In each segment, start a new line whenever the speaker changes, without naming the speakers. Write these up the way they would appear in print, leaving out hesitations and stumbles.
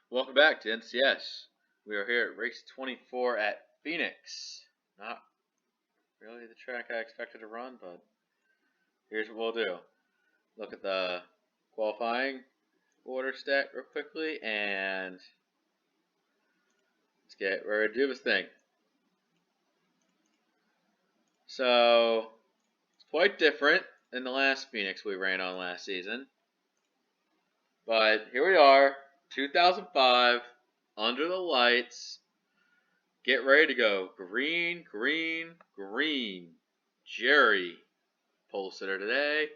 Welcome back to NCS. We are here at race 24 at Phoenix. Not really the track I expected to run, but here's what we'll do. Look at the qualifying order stat real quickly, and let's get ready to do this thing. So, it's quite different than the last Phoenix we ran on last season. But here we are, 2005, under the lights. Get ready to go. Green, green, green. Jerry, pole sitter today.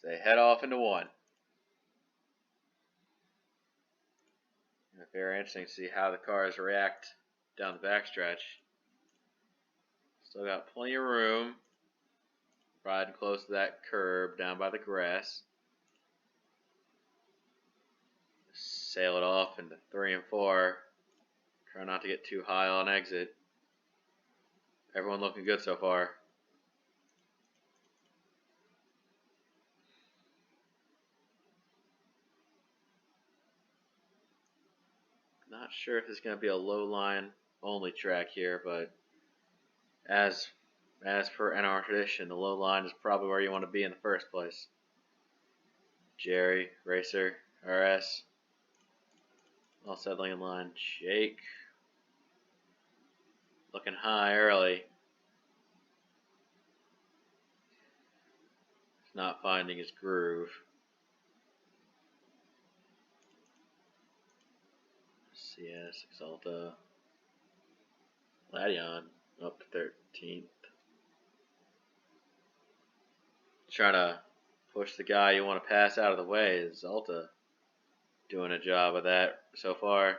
They head off into one. Very interesting to see how the cars react down the backstretch. Still got plenty of room. Riding close to that curb down by the grass. Sail it off into 3 and 4. Try not to get too high on exit. Everyone looking good so far. Not sure if this is going to be a low line only track here, but as per NR tradition, the low line is probably where you want to be in the first place. Jerry, Racer, RS, all settling in line. Jake, looking high early. He's not finding his groove. CS, Exalta, Ladion up to 13th. Trying to push the guy you want to pass out of the way. Exalta doing a job of that so far.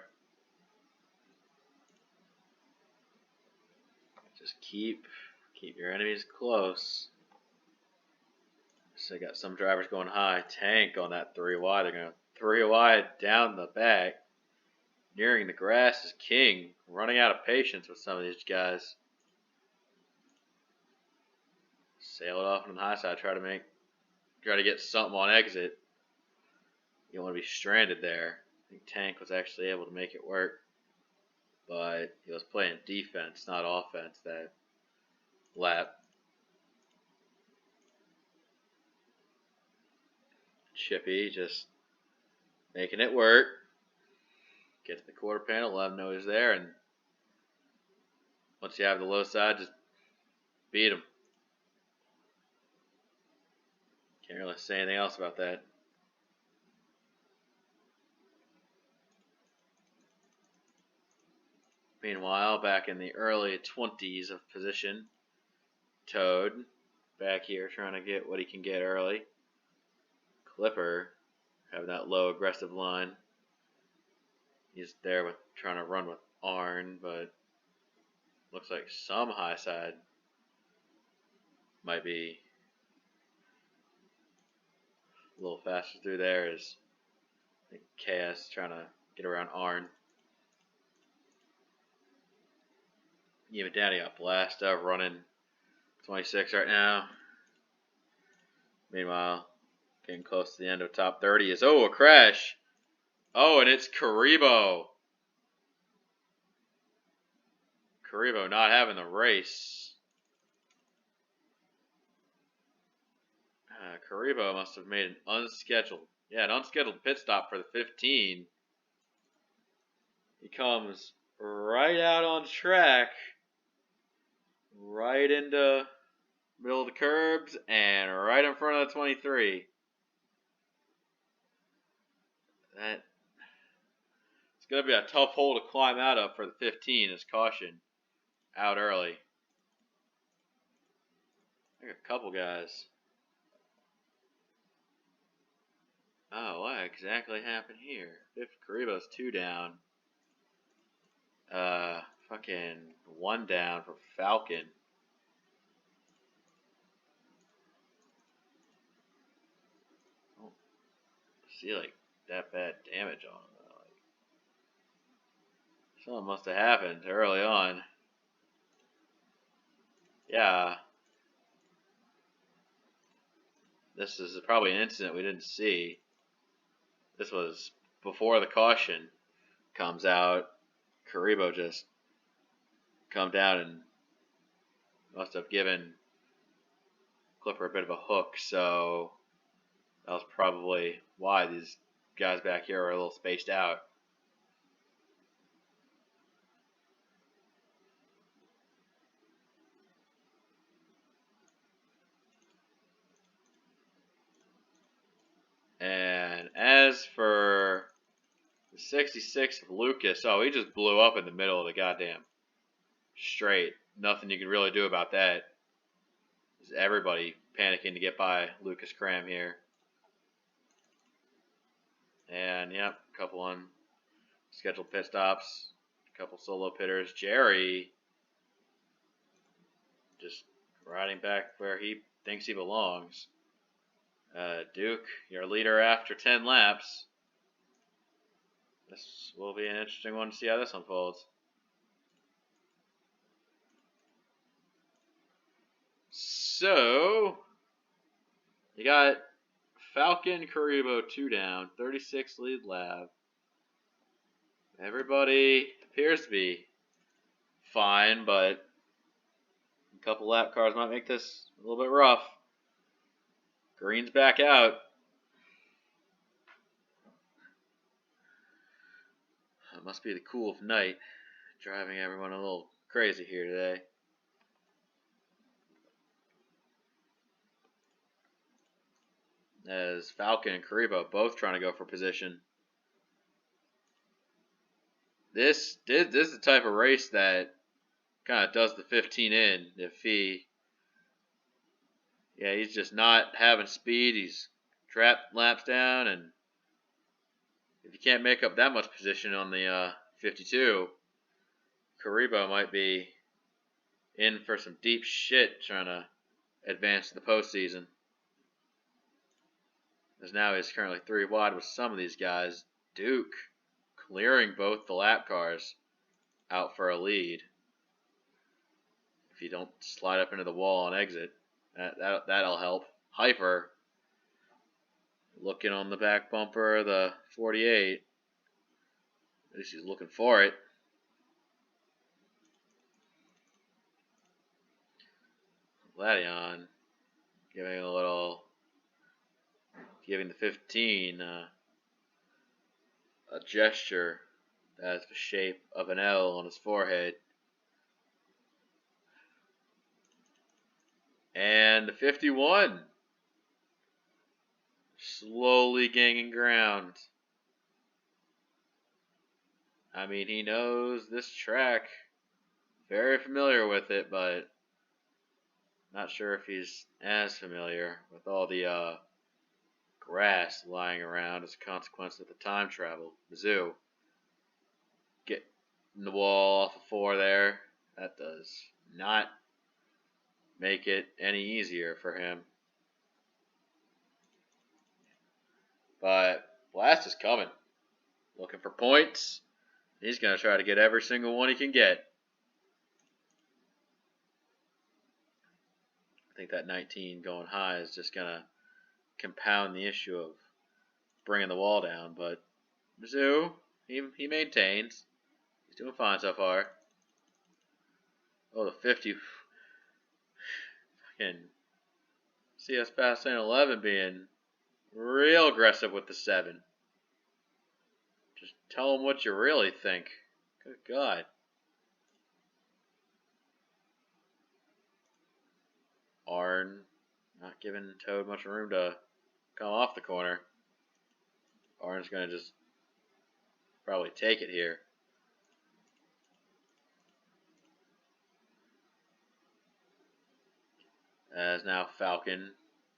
Just keep your enemies close. So I got some drivers going high. Tank on that 3 wide. They're going 3 wide down the back. Nearing the grass is King, running out of patience with some of these guys. Sail it off on the high side, try to get something on exit. You don't want to be stranded there. I think Tank was actually able to make it work, but he was playing defense, not offense that lap. Chippy just making it work. Get to the quarter panel, let him know he's there, and once you have the low side, just beat him. Can't really say anything else about that. Meanwhile, back in the early 20s of position, Toad back here trying to get what he can get early. Clipper having that low aggressive line. He's there with trying to run with Arn, but looks like some high side might be a little faster through there. Is I think KS trying to get around Arn. Even Daddy got blast up running 26 right now. Meanwhile, getting close to the end of top 30 is a crash. Oh, and it's Karibo. Karibo not having the race. Karibo must have made an unscheduled pit stop for the 15. He comes right out on track, right into middle of the curbs, and right in front of the 23. It's going to be a tough hole to climb out of for the 15 as caution. Out early. I got a couple guys. Oh, what exactly happened here? If Karibo's 2 down. Fucking 1 down for Falcon. I don't see like that bad damage on him. Something must have happened early on. Yeah. This is probably an incident we didn't see. This was before the caution. comes out. Karibo just come down and must have given Clipper a bit of a hook, so that was probably why these guys back here are a little spaced out. And as for the 66 of Lucas, oh, he just blew up in the middle of the goddamn straight. Nothing you can really do about that. There's everybody panicking to get by Lucas Cram here. And, yep, a couple on scheduled pit stops, a couple solo pitters. Jerry just riding back where he thinks he belongs. Duke, your leader after 10 laps. This will be an interesting one to see how this unfolds. So, you got Falcon, Karibo, 2 down, 36 lead lap. Everybody appears to be fine, but a couple lap cars might make this a little bit rough. Green's back out. It must be the cool of night, driving everyone a little crazy here today. As Falcon and Karibo both trying to go for position. This is the type of race that kind of does the 15 in. If he's just not having speed, he's trapped laps down, and if you can't make up that much position on the 52, Karibo might be in for some deep shit trying to advance to the postseason. As now he's currently 3 wide with some of these guys. Duke clearing both the lap cars out for a lead. If you don't slide up into the wall on exit, that'll help. Hyper looking on the back bumper of the 48. At least he's looking for it. Gladion giving the 15 a gesture that has the shape of an L on his forehead. And the 51 slowly gaining ground. I mean, he knows this track, very familiar with it, but not sure if he's as familiar with all the grass lying around as a consequence of the time travel. Mizzou getting the wall off of 4 there. That does not make it any easier for him. But Blast is coming. Looking for points. He's going to try to get every single one he can get. I think that 19 going high is just going to compound the issue of bringing the wall down. But Mizzou, he maintains. He's doing fine so far. Oh, the 50. Fucking CS Pass 11 being real aggressive with the 7. Just tell them what you really think. Good God. Arn not giving Toad much room to come off the corner. Arn's going to just probably take it here. As now Falcon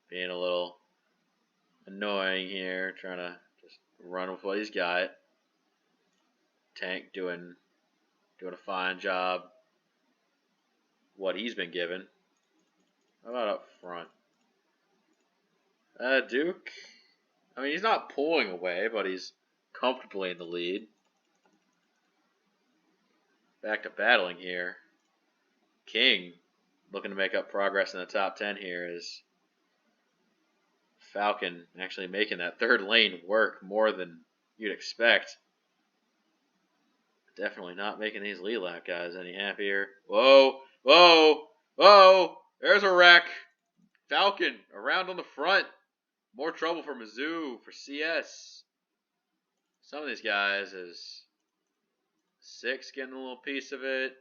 being a little annoying here, trying to just run with what he's got. Tank doing a fine job. What he's been given. How about up front? Duke. I mean, he's not pulling away, but he's comfortably in the lead. Back to battling here. King looking to make up progress in the top 10 here is Falcon actually making that third lane work more than you'd expect. Definitely not making these lead lap guys any happier. Whoa, whoa, whoa! There's a wreck. Falcon around on the front. More trouble for Mizzou, for CS. Some of these guys is 6 getting a little piece of it.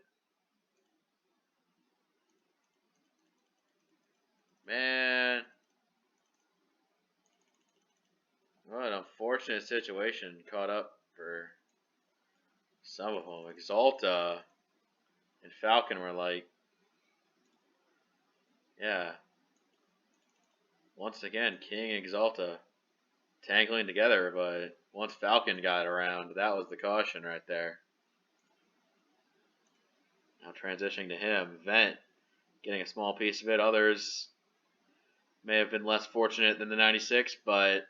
Man. What an unfortunate situation caught up for some of them. Exalta and Falcon were like, yeah. Once again, King and Exalta tangling together, but once Falcon got around, that was the caution right there. Now transitioning to him, Vent getting a small piece of it. Others may have been less fortunate than the 96, but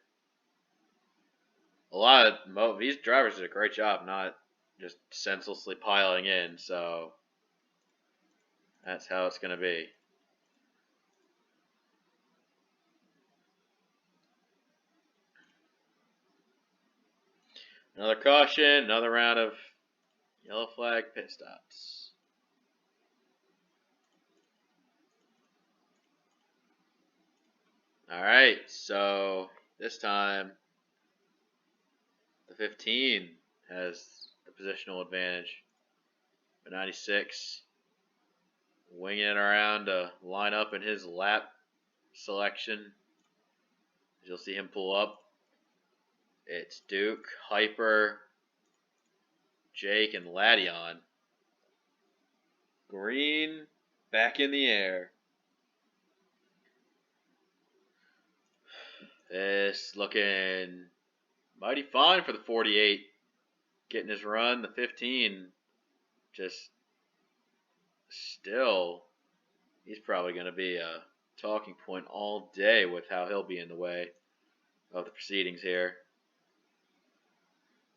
a lot of these drivers did a great job not just senselessly piling in, so that's how it's going to be. Another caution, another round of yellow flag pit stops. All right, so this time the 15 has the positional advantage. The 96 winging it around to line up in his lap selection. As you'll see him pull up. It's Duke, Hyper, Jake, and Ladion. Green back in the air. This looking mighty fine for the 48. Getting his run. The 15 just still, he's probably going to be a talking point all day with how he'll be in the way of the proceedings here.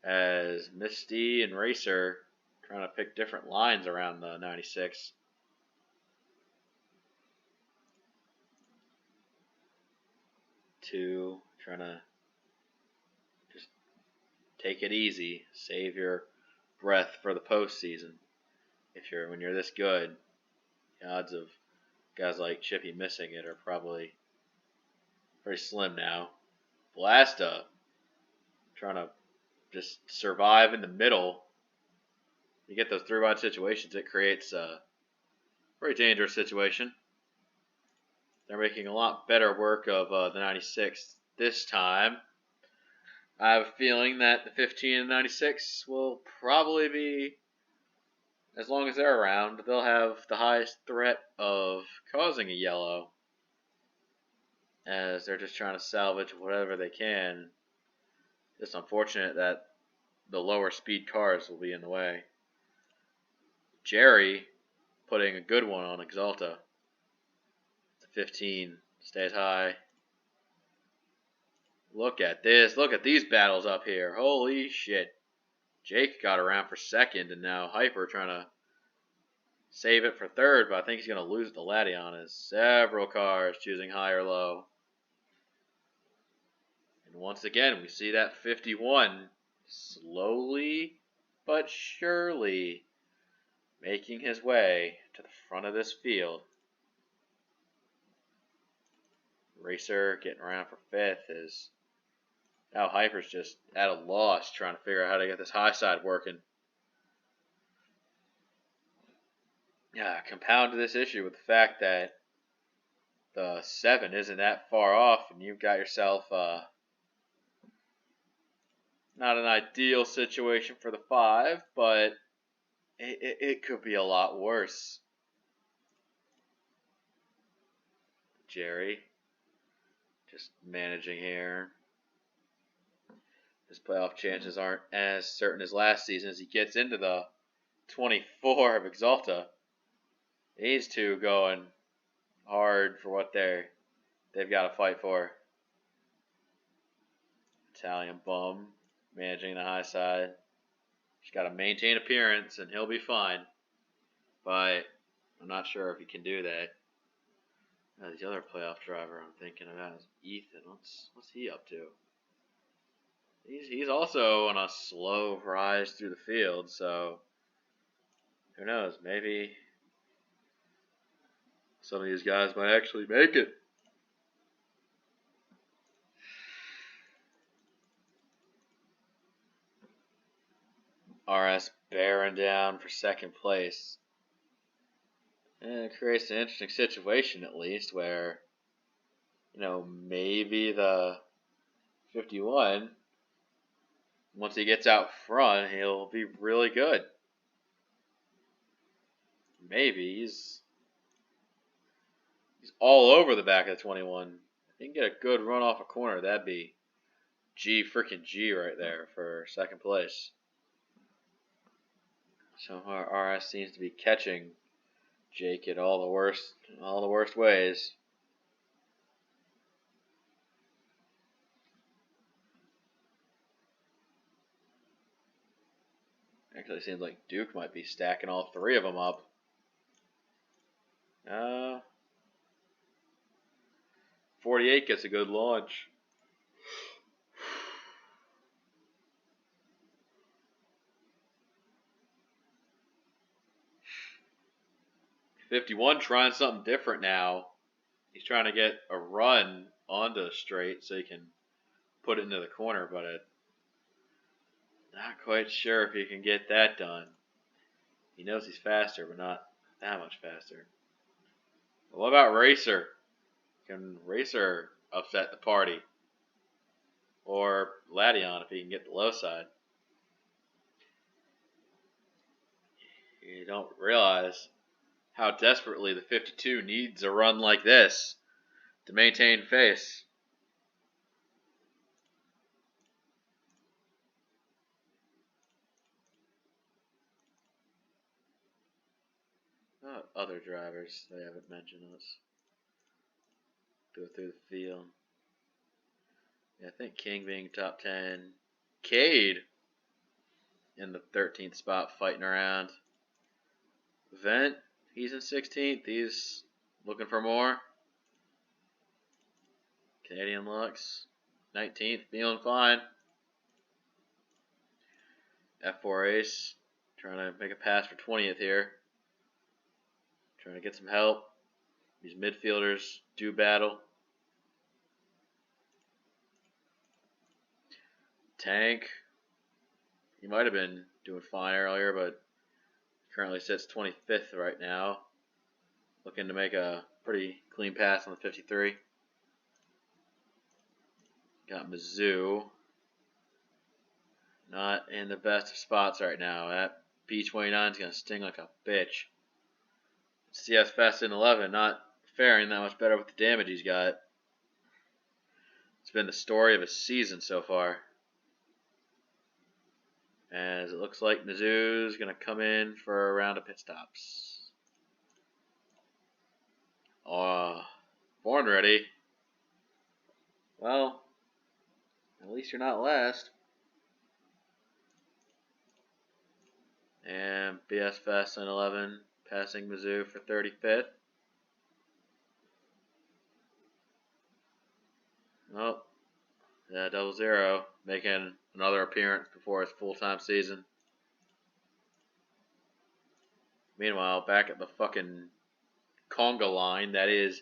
As Misty and Racer trying to pick different lines around the 96. Two, trying to just take it easy, save your breath for the postseason. When you're this good, the odds of guys like Chippy missing it are probably pretty slim now. Blasta trying to just survive in the middle. You get those 3-wide situations, it creates a pretty dangerous situation. They're making a lot better work of the 96 this time. I have a feeling that the 15 and 96 will probably be, as long as they're around, they'll have the highest threat of causing a yellow, as they're just trying to salvage whatever they can. It's unfortunate that the lower speed cars will be in the way. Jerry putting a good one on Exalta. The 15 stays high. Look at this. Look at these battles up here. Holy shit. Jake got around for second, and now Hyper trying to save it for third, but I think he's going to lose the Ladion as several cars choosing high or low. And once again, we see that 51 slowly but surely making his way to the front of this field. Racer getting around for fifth is now Hyper's just at a loss trying to figure out how to get this high side working. Compound this issue with the fact that the 7 isn't that far off, and you've got yourself not an ideal situation for the 5, but it could be a lot worse. Jerry just managing here. His playoff chances aren't as certain as last season as he gets into the 24 of Exalta. These two going hard for what they've got to fight for. Italian bum managing the high side. Just got to maintain appearance and he'll be fine. But I'm not sure if he can do that. The other playoff driver I'm thinking about is Ethan. What's he up to? he's also on a slow rise through the field, so who knows? Maybe some of these guys might actually make it. RS bearing down for second place. And it creates an interesting situation, at least, where, maybe the 51, once he gets out front, he'll be really good. Maybe he's all over the back of the 21. If he can get a good run off a corner, that'd be freaking G right there for second place. So our RS seems to be catching Jake in all the worst ways. Actually, it seems like Duke might be stacking all three of them up. 48 gets a good launch. .51 trying something different now. He's trying to get a run onto the straight so he can put it into the corner, but not quite sure if he can get that done. He knows he's faster, but not that much faster. But what about Racer? Can Racer upset the party? Or Ladion if he can get the low side? You don't realize how desperately the 52 needs a run like this to maintain face. Other drivers they haven't mentioned. Let's go through the field. Yeah, I think King being top 10. Cade in the 13th spot fighting around. Vent, he's in 16th. He's looking for more. Canadian Lux, 19th, feeling fine. F4 Ace, trying to make a pass for 20th here. Trying to get some help. These midfielders do battle. Tank, he might have been doing fine earlier, but currently sits 25th right now. Looking to make a pretty clean pass on the 53. Got Mizzou. Not in the best of spots right now. That B29 is going to sting like a bitch. CS Fast in 11, not faring that much better with the damage he's got. It's been the story of his season so far. As it looks like Mizzou's going to come in for a round of pit stops. Born ready. Well, at least you're not last. And BS Fast in 11 passing Mizzou for 35th. Oh, yeah, 00 making another appearance before his full-time season. Meanwhile, back at the fucking conga line, that is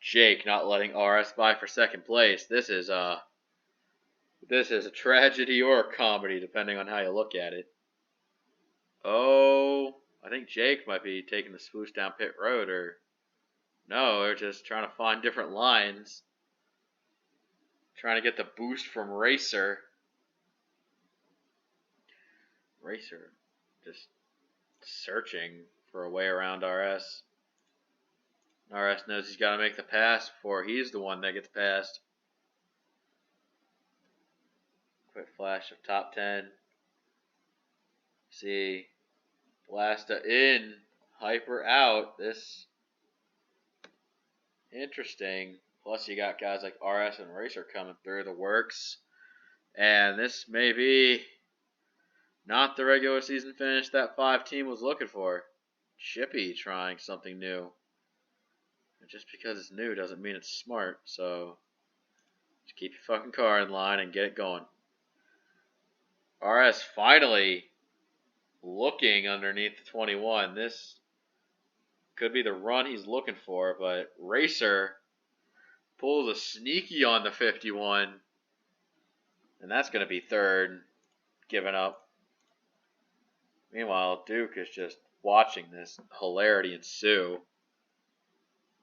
Jake not letting RS by for second place. This is a tragedy or a comedy, depending on how you look at it. Oh, I think Jake might be taking the swoosh down pit road, or no, they're just trying to find different lines. Trying to get the boost from Racer. Racer just searching for a way around RS. RS knows he's got to make the pass before he's the one that gets passed. Quick flash of top 10. See, Blasta in, Hyper out. This interesting. Plus you got guys like RS and Racer coming through the works. And this may be not the regular season finish that 5 team was looking for. Chippy trying something new. And just because it's new doesn't mean it's smart, so just keep your fucking car in line and get it going. RS finally looking underneath the 21. This could be the run he's looking for, but Racer pulls a sneaky on the 51. And that's going to be third, giving up. Meanwhile, Duke is just watching this hilarity ensue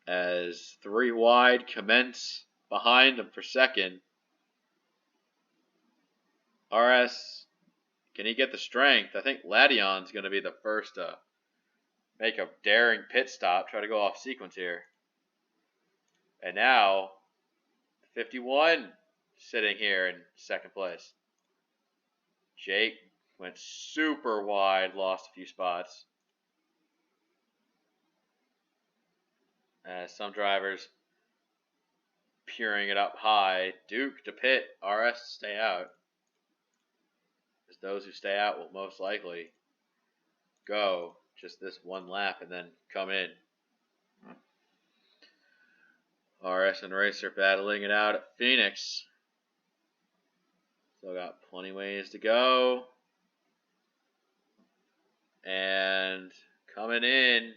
as 3 wide commence behind him for second. RS, can he get the strength? I think Ladion's going to be the first to make a daring pit stop, try to go off sequence here. And now, 51 sitting here in second place. Jake went super wide, lost a few spots. As some drivers peering it up high. Duke to pit, RS to stay out. As those who stay out will most likely go just this one lap and then come in. RS and Racer battling it out at Phoenix. Still got plenty ways to go. And coming in.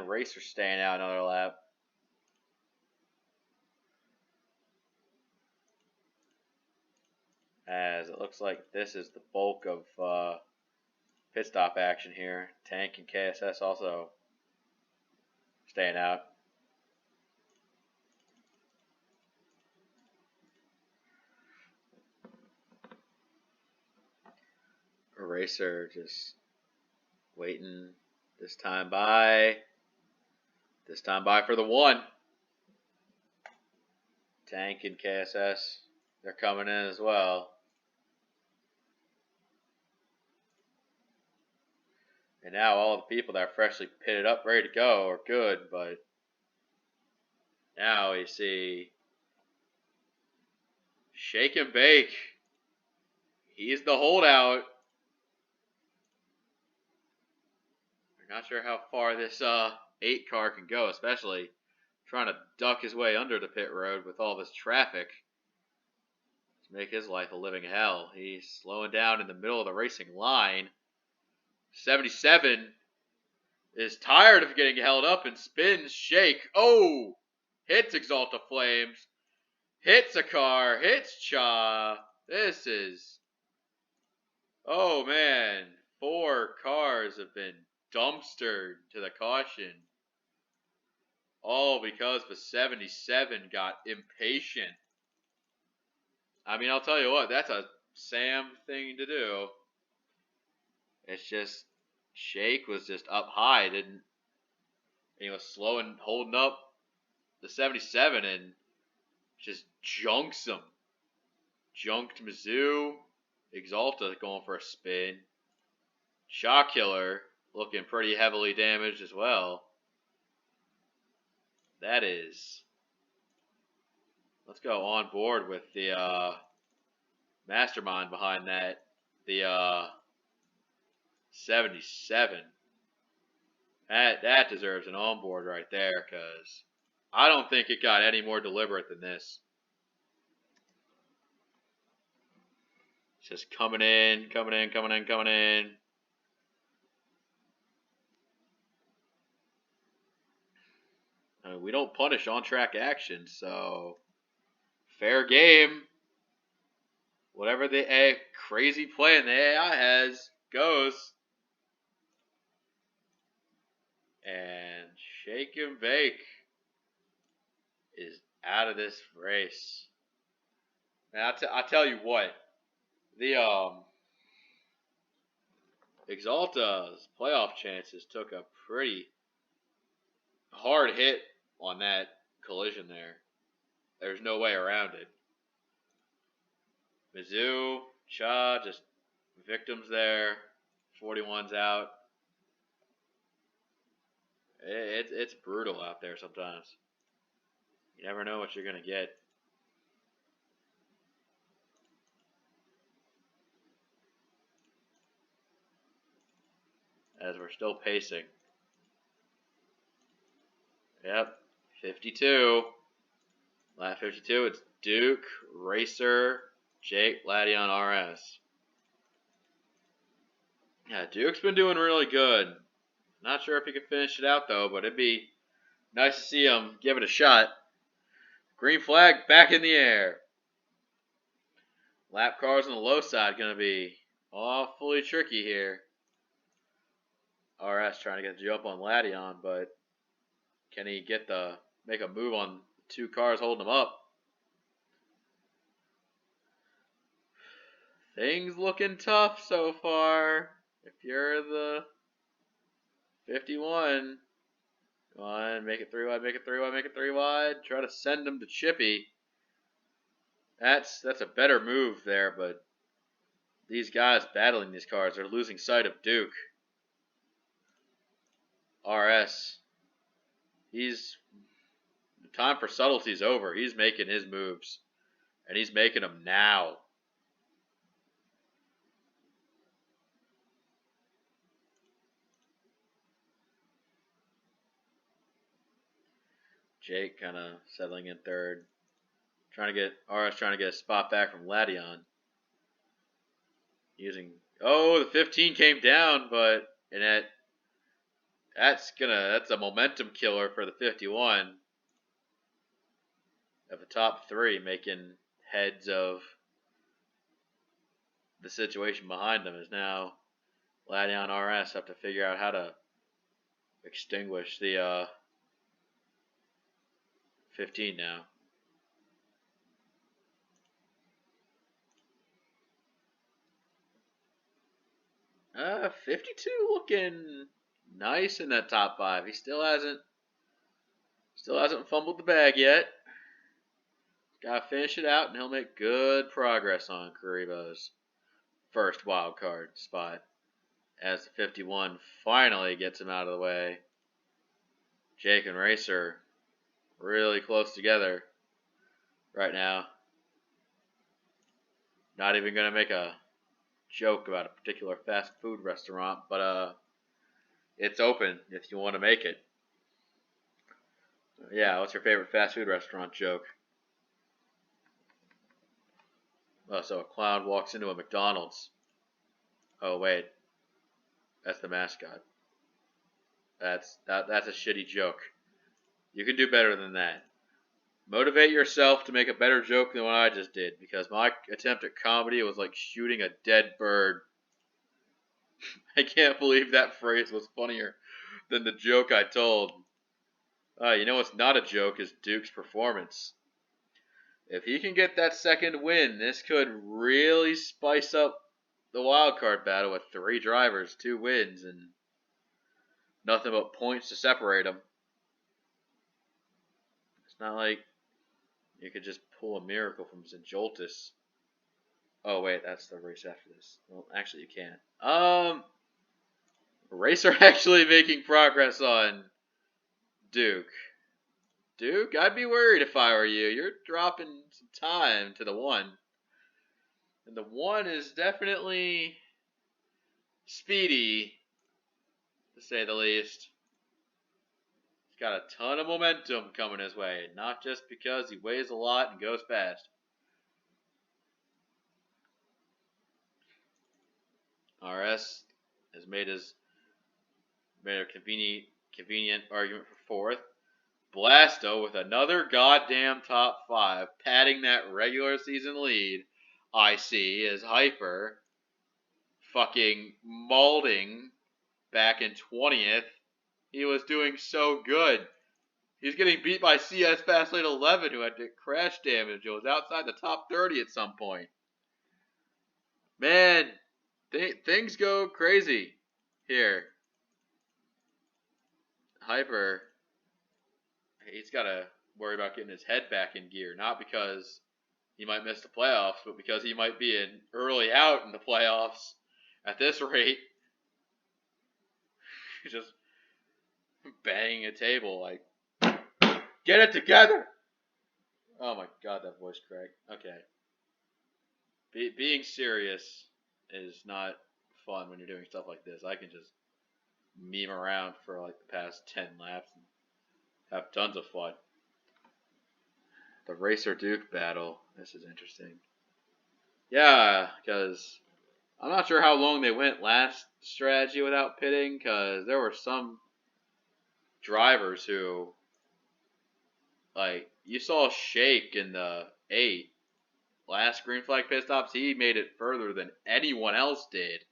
Racer staying out another lap. As it looks like this is the bulk of pit stop action here. Tank and KSS also staying out. Racer just waiting this time by. This time by for the 1. Tank and KSS, they're coming in as well. And now all the people that are freshly pitted up, ready to go, are good, but now we see Shake and Bake. He's the holdout. I'm not sure how far this 8 car can go, especially trying to duck his way under the pit road with all this traffic to make his life a living hell. He's slowing down in the middle of the racing line. 77 is tired of getting held up and spins Shake. Oh! Hits Exalta Flames. Hits a car. Hits Cha. This is... Oh, man. 4 cars have been dumpstered to the caution. All because the 77 got impatient. I mean, I'll tell you what, that's a Sam thing to do. It's just, Shake was just up high, he was slow and holding up the 77 and just junks him. Junked Mizzou. Exalta going for a spin. Shot Killer looking pretty heavily damaged as well. That is. Let's go on board with the mastermind behind that. The 77. That deserves an onboard right there, because I don't think it got any more deliberate than this. It's just coming in. I mean, we don't punish on-track action, so fair game. Whatever the crazy plan the AI has goes. And Shake and Bake is out of this race. Now I'll tell you what, the Exalta's playoff chances took a pretty hard hit on that collision there. There's no way around it. Mizzou, Cha, just victims there. 41's out. It's brutal out there sometimes. You never know what you're going to get. As we're still pacing. Yep, 52. Lap 52, it's Duke, Racer, Jake, Ladion, RS. Yeah, Duke's been doing really good. Not sure if he can finish it out though, but it'd be nice to see him give it a shot. Green flag back in the air. Lap cars on the low side going to be awfully tricky here. RS trying to get the jump on Lation, but can he make a move on two cars holding him up? Things looking tough so far. If you're the 51, come on, make it 3 wide, make it 3 wide, make it 3 wide. Try to send him to Chippy. That's a better move there, but these guys battling these cars are losing sight of Duke. RS, he's time for subtlety's over. He's making his moves, and he's making them now. Jake kind of settling in third, trying to get a spot back from Lation. The 15 came down, but that's a momentum killer for the 51. Of the top three making heads of the situation behind them is now Lation RS have to figure out how to extinguish the 15 now. 52 looking nice in that top 5. He still hasn't fumbled the bag yet. Gotta finish it out, and he'll make good progress on Karibo's first wild card spot as the 51 finally gets him out of the way. Jake and Racer really close together right now. Not even gonna make a joke about a particular fast food restaurant, but it's open if you want to make it. Yeah, what's your favorite fast food restaurant joke? Oh, so a clown walks into a McDonald's. Oh wait, that's the mascot. That's a shitty joke. You can do better than that. Motivate yourself to make a better joke than what I just did, because my attempt at comedy was like shooting a dead bird. I can't believe that phrase was funnier than the joke I told. You know what's not a joke is Duke's performance. If he can get that second win, this could really spice up the wild card battle with 3 drivers, 2 wins, and nothing but points to separate them. It's not like you could just pull a miracle from Zajoltis. Oh wait, that's the race after this. Well, actually you can't. Racer actually making progress on Duke. Duke, I'd be worried if I were you. You're dropping some time to the 1. And the 1 is definitely speedy, to say the least. He's got a ton of momentum coming his way, not just because he weighs a lot and goes fast. RS has made a convenient argument for 4th. Blasto with another goddamn top 5, padding that regular season lead. I see is Hyper fucking molding back in 20th. He was doing so good. He's getting beat by CS Fastlane 11, who had crash damage. It was outside the top 30 at some point. Man, things go crazy here. Hyper, he's got to worry about getting his head back in gear, not because he might miss the playoffs, but because he might be an early out in the playoffs at this rate. He's just banging a table like, get it together! Oh my god, that voice crack. Okay. Being serious is not fun when you're doing stuff like this. I can just meme around for like the past 10 laps and have tons of fun. The Racer Duke battle. This is interesting. Yeah, because I'm not sure how long they went last strategy without pitting, because there were some drivers who, like, you saw Shake in the 8 last green flag pit stops. He made it further than anyone else did.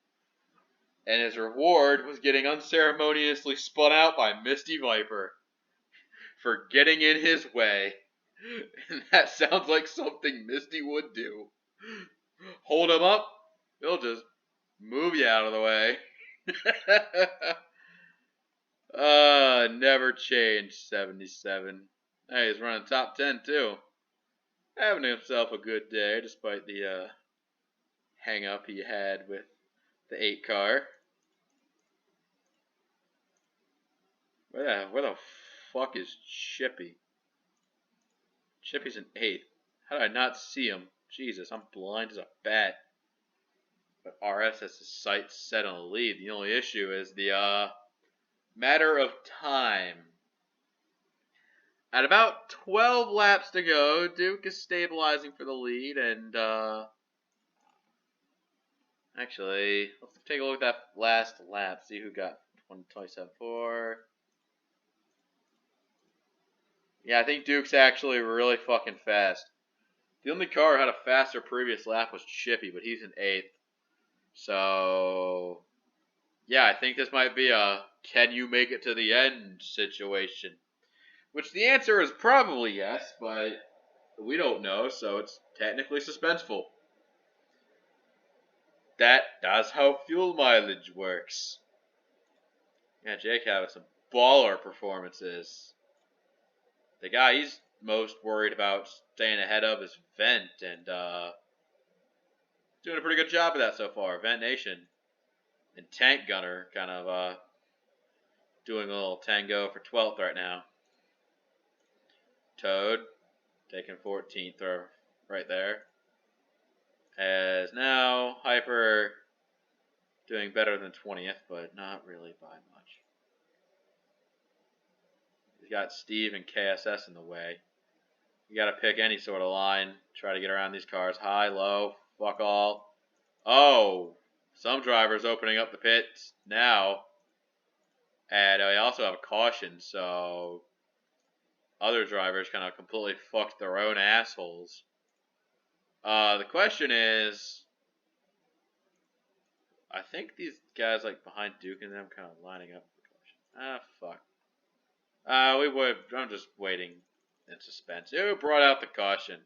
And his reward was getting unceremoniously spun out by Misty Viper for getting in his way. And that sounds like something Misty would do. Hold him up, he'll just move you out of the way. Never changed 77. Hey, he's running top 10 too. Having himself a good day despite the hang up he had with the 8 car. Where the fuck is Chippy? Chippy's an 8th. How did I not see him? Jesus, I'm blind as a bat. But RS has his sights set on the lead. The only issue is the matter of time. At about 12 laps to go, Duke is stabilizing for the lead, and actually, let's take a look at that last lap, see who got 27.4. Yeah, I think Duke's actually really fucking fast. The only car who had a faster previous lap was Chippy, but he's in 8th. So, yeah, I think this might be a can you make it to the end situation. Which the answer is probably yes, but we don't know, so it's technically suspenseful. That's how fuel mileage works. Yeah, Jake having some baller performances. The guy he's most worried about staying ahead of is Vent, and doing a pretty good job of that so far. Vent Nation and Tank Gunner kind of doing a little tango for 12th right now. Toad taking 14th right there. As now Hyper doing better than 20th, but not really by much. He's got Steve and KSS in the way. You got to pick any sort of line, try to get around these cars. High, low, fuck all. Oh, some drivers opening up the pits now. And I also have a caution, so other drivers kind of completely fucked their own assholes. The question is, I think these guys like behind Duke and them kind of lining up for the caution. Fuck. I'm just waiting in suspense. Who brought out the caution?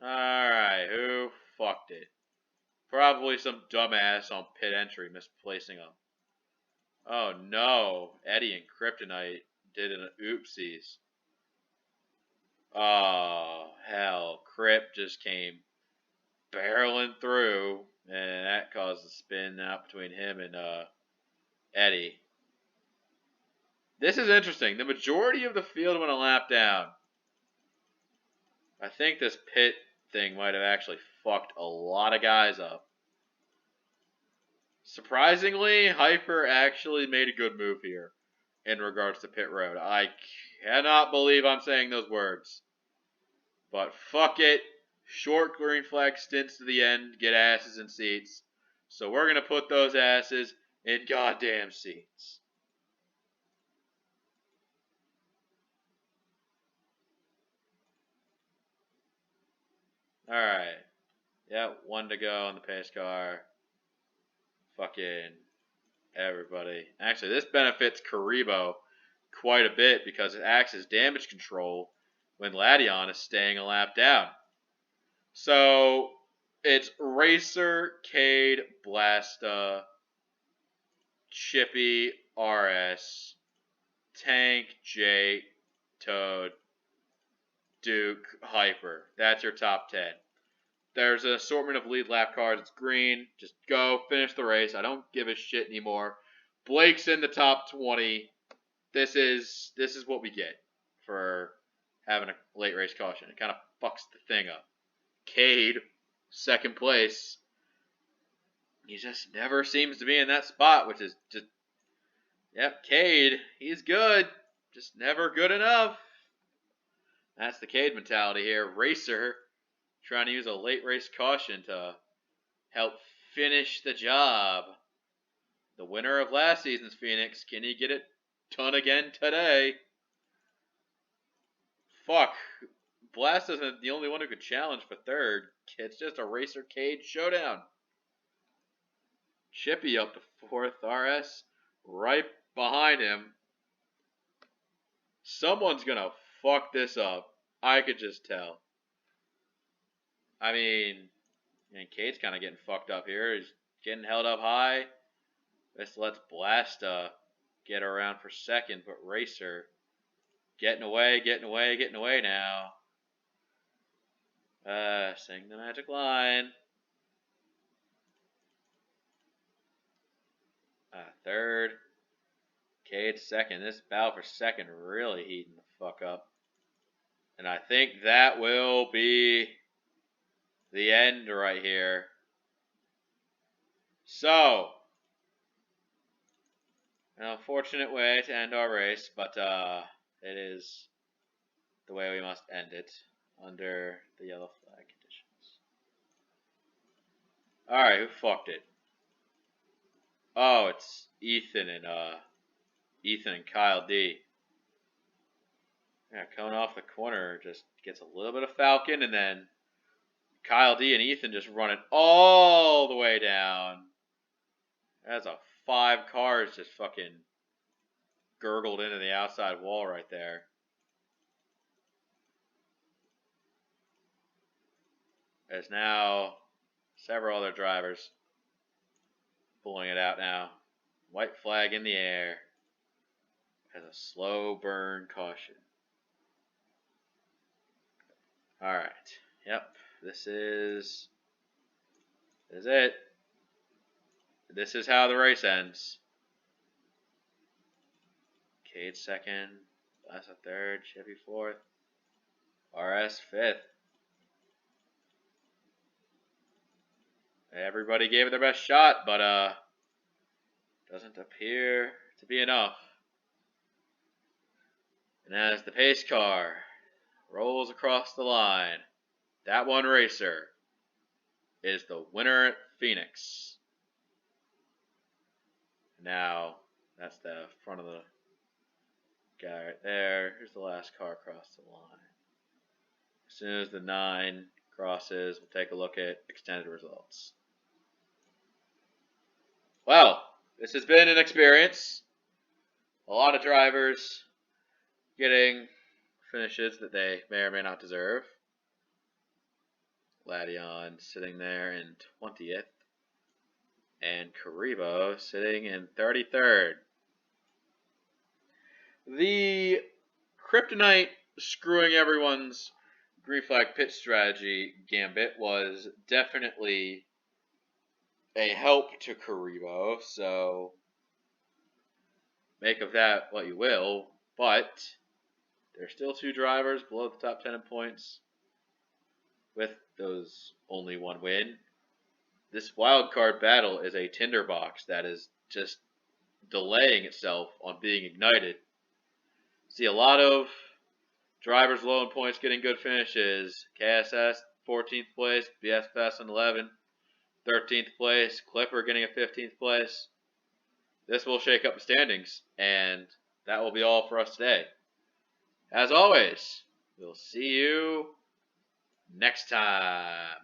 Alright, who fucked it? Probably some dumbass on pit entry misplacing them. Oh no, Eddie and Kryptonite did an oopsies. Oh, hell. Kryp just came barreling through, and that caused a spin out between him and Eddie. This is interesting. The majority of the field went a lap down. I think this pit thing might have actually fucked a lot of guys up. Surprisingly, Hyper actually made a good move here in regards to pit road. I cannot believe I'm saying those words. But fuck it. Short green flag stints to the end, get asses in seats. So we're going to put those asses in goddamn seats. Alright. Yeah, 1 to go on the pace car. Fucking everybody. Actually, this benefits Karibo quite a bit because it acts as damage control when Ladion is staying a lap down. So it's Racer, Cade, Blasta, Chippy, RS, Tank, Jake, Toad, Duke, Hyper. That's your top 10. There's an assortment of lead lap cars. It's green. Just go, finish the race. I don't give a shit anymore. Blake's in the top 20. This is what we get for having a late race caution. It kind of fucks the thing up. Cade, second place. He just never seems to be in that spot, which is just, yep, Cade, he's good. Just never good enough. That's the Cade mentality here. Racer trying to use a late race caution to help finish the job. The winner of last season's Phoenix, can he get it done again today? Fuck. Blast isn't the only one who could challenge for third. It's just a Racer Cade showdown. Chippy up to fourth. RS right behind him. Someone's gonna fuck this up. I could just tell. I mean, Cade's kind of getting fucked up here. He's getting held up high. This lets Blast get around for second, but Racer getting away now. Sing the magic line. Third. Cade second. This battle for second really heating the fuck up. And I think that will be the end right here. So, an unfortunate way to end our race, but it is the way we must end it under the yellow flag conditions. Alright, who fucked it? Oh, it's Ethan and Kyle D. Yeah, coming off the corner, just gets a little bit of Falcon, and then Kyle D and Ethan just run it all the way down. That's a 5 cars just fucking gurgled into the outside wall right there. There's now several other drivers pulling it out now. White flag in the air as a slow burn caution. Alright. Yep. This is it. This is how the race ends. Cade second. Blast a third. Chevy fourth. RS fifth. Everybody gave it their best shot, but doesn't appear to be enough. And as the pace car rolls across the line, that one racer is the winner at Phoenix. Now, that's the front of the guy right there. Here's the last car across the line. As soon as the 9 crosses, we'll take a look at extended results. Well, this has been an experience. A lot of drivers getting finishes that they may or may not deserve. Ladion sitting there in 20th. And Karibo sitting in 33rd. The Kryptonite screwing everyone's green flag pit strategy gambit was definitely a help to Karibo, so make of that what you will, but there's still 2 drivers below the top 10 in points with those only 1 win. This wild card battle is a tinderbox that is just delaying itself on being ignited. See a lot of drivers low in points getting good finishes. KSS 14th place, BS Fast on 11, 13th place, Clipper getting a 15th place. This will shake up the standings, and that will be all for us today. As always, we'll see you next time.